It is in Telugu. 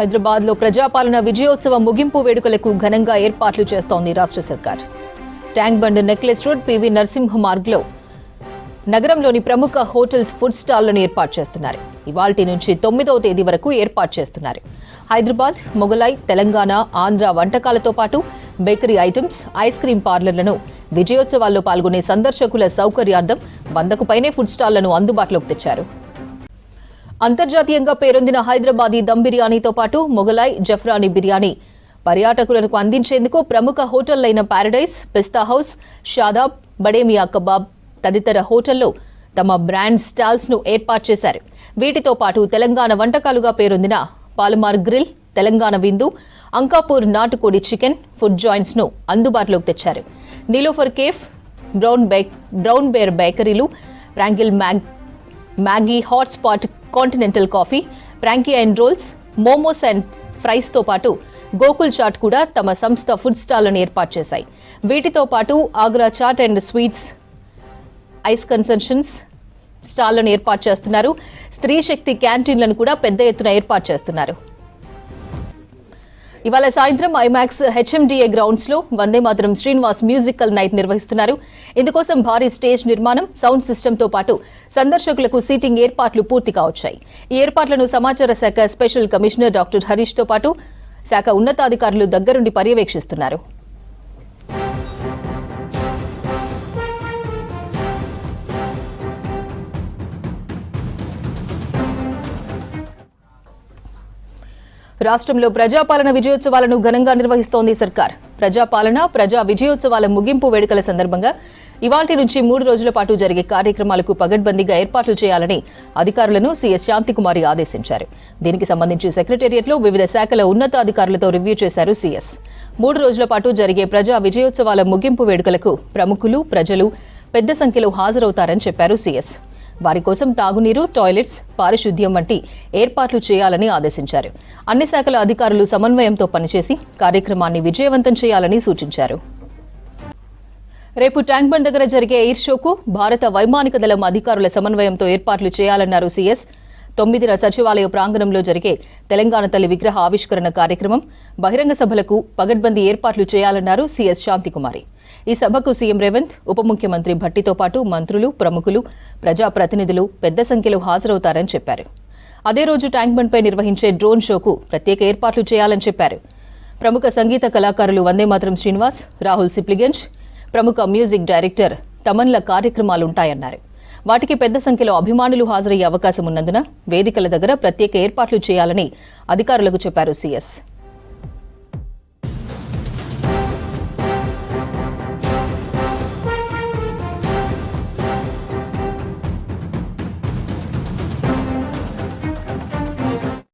హైదరాబాద్ లో ప్రజాపాలన విజయోత్సవ ముగింపు వేడుకలకు ఘనంగా ఏర్పాట్లు చేస్తోంది రాష్ట్ర సర్కార్. Tank Bund Necklace Road P నరసింహ మార్గ్లో నగరంలోని ప్రముఖ హోటల్స్ ఫుడ్ స్టాళ్లను ఏర్పాటు చేస్తున్నారు. ఇవాల్టి నుంచి 9వ తేదీ వరకు ఏర్పాటు చేస్తున్నారు. హైదరాబాద్, మొగలాయ్, తెలంగాణ, ఆంధ్ర వంటకాలతో పాటు బేకరీ ఐటమ్స్, ఐస్ క్రీం పార్లర్లను విజయోత్సవాల్లో పాల్గొనే సందర్శకుల సౌకర్యార్థం 100కు పైనే ఫుడ్ స్టాళ్లను అందుబాటులోకి తెచ్చారు. అంతర్జాతీయంగా పేరొందిన హైదరాబాదీ దమ్ బిర్యానీతో పాటు మొగలాయ్, జఫ్రానీ బిర్యానీ పర్యాటకులకు అందించేందుకు ప్రముఖ హోటళ్లైన పారడైజ్, పిస్తా హౌస్, షాదాబ్, బడేమియా కబాబ్ తదితర హోటల్లో తమ బ్రాండ్ స్టాల్స్ ను ఏర్పాటు చేశారు. వీటితో పాటు తెలంగాణ వంటకాలుగా పేరొందిన పాలమార్ గ్రిల్, తెలంగాణ విందు, అంకాపూర్ నాటుకోడి చికెన్ ఫుడ్ జాయింట్స్ ను అందుబాటులోకి తెచ్చారు. నీలోఫర్ కేఫ్, బ్రౌన్ బేర్ బేకరీలు, ప్రాంకిల్ Maggi hot spot, Continental Coffee, Frankie and rolls, momos and fries తో పాటు గోకుల్ చాట్ కూడా తమ సంస్థ ఫుడ్ స్టాళ్లను ఏర్పాటు చేశాయి. వీటితో పాటు Agra chaat and sweets, ice concessions స్టాళ్లను ఏర్పాటు చేస్తున్నారు. స్త్రీ శక్తి క్యాంటీన్లను కూడా పెద్ద ఎత్తున ఏర్పాటు చేస్తున్నారు. ఇవాళ సాయంత్రం ఐమాక్స్ హెచ్ఎండిఏ గ్రౌండ్స్ లో వందేమాతరం శ్రీనివాస్ మ్యూజికల్ నైట్ నిర్వహిస్తున్నారు. ఇందుకోసం భారీ స్టేజ్ నిర్మాణం, సౌండ్ సిస్టమ్ తో పాటు సందర్శకులకు సీటింగ్ ఏర్పాట్లు పూర్తి కావచ్చాయి. ఈ ఏర్పాట్లను సమాచార శాఖ స్పెషల్ కమిషనర్ డాక్టర్ హరీష్ తో పాటు శాఖ ఉన్నతాధికారులు దగ్గరుండి పర్యవేక్షిస్తున్నారు. రాష్ట్రంలో ప్రజాపాలన విజయోత్సవాలను ఘనంగా నిర్వహిస్తోంది సర్కార్. ప్రజాపాలన, ప్రజా విజయోత్సవాల ముగింపు వేడుకల సందర్భంగా ఇవాల్టి నుంచి 3 రోజుల పాటు జరిగే కార్యక్రమాలకు పగడ్బందీగా ఏర్పాట్లు చేయాలని అధికారులను సీఎస్ శాంతికుమారి ఆదేశించారు. దీనికి సంబంధించి సెక్రటేరియట్లో వివిధ శాఖల ఉన్నతాధికారులతో రివ్యూ చేశారు సీఎస్. 3 రోజుల పాటు జరిగే ప్రజా విజయోత్సవాల ముగింపు వేడుకలకు ప్రముఖులు, ప్రజలు పెద్ద సంఖ్యలో హాజరవుతారని చెప్పారు సీఎస్. వారి కోసం తాగునీరు, టాయిలెట్స్, పారిశుద్ధ్యం వంటి ఏర్పాట్లు చేయాలని ఆదేశించారు. అన్ని శాఖల అధికారులు సమన్వయంతో పనిచేసి కార్యక్రమాన్ని విజయవంతం చేయాలని సూచించారు. రేపు ట్యాంక్ బండ్ దగ్గర జరిగే ఎయిర్ షోకు భారత వైమానిక దళం అధికారుల సమన్వయంతో ఏర్పాట్లు చేయాలన్నారు సీఎస్. 9న సచివాలయ ప్రాంగణంలో జరిగే తెలంగాణ తల్లి విగ్రహ ఆవిష్కరణ కార్యక్రమం, బహిరంగ సభలకు పగడ్బందీ ఏర్పాట్లు చేయాలన్నారు సీఎస్ శాంతికుమారి. ఈ సభకు సీఎం రేవంత్, ఉప ముఖ్యమంత్రి భట్టితో పాటు మంత్రులు, ప్రముఖులు, ప్రజాప్రతినిధులు పెద్ద సంఖ్యలో హాజరవుతారని చెప్పారు. అదే రోజు ట్యాంక్ బండ్పై నిర్వహించే డ్రోన్ షోకు ప్రత్యేక ఏర్పాట్లు చేయాలని చెప్పారు. ప్రముఖ సంగీత కళాకారులు వందేమాతరం శ్రీనివాస్, రాహుల్ సిప్లిగంజ్, ప్రముఖ మ్యూజిక్ డైరెక్టర్ తమన్ల కార్యక్రమాలుంటాయన్నారు. వాటికి పెద్ద సంఖ్యలో అభిమానులు హాజరయ్యే అవకాశం ఉన్నందున వేదికల దగ్గర ప్రత్యేక ఏర్పాట్లు చేయాలని అధికారులకు చెప్పారు సీఎస్.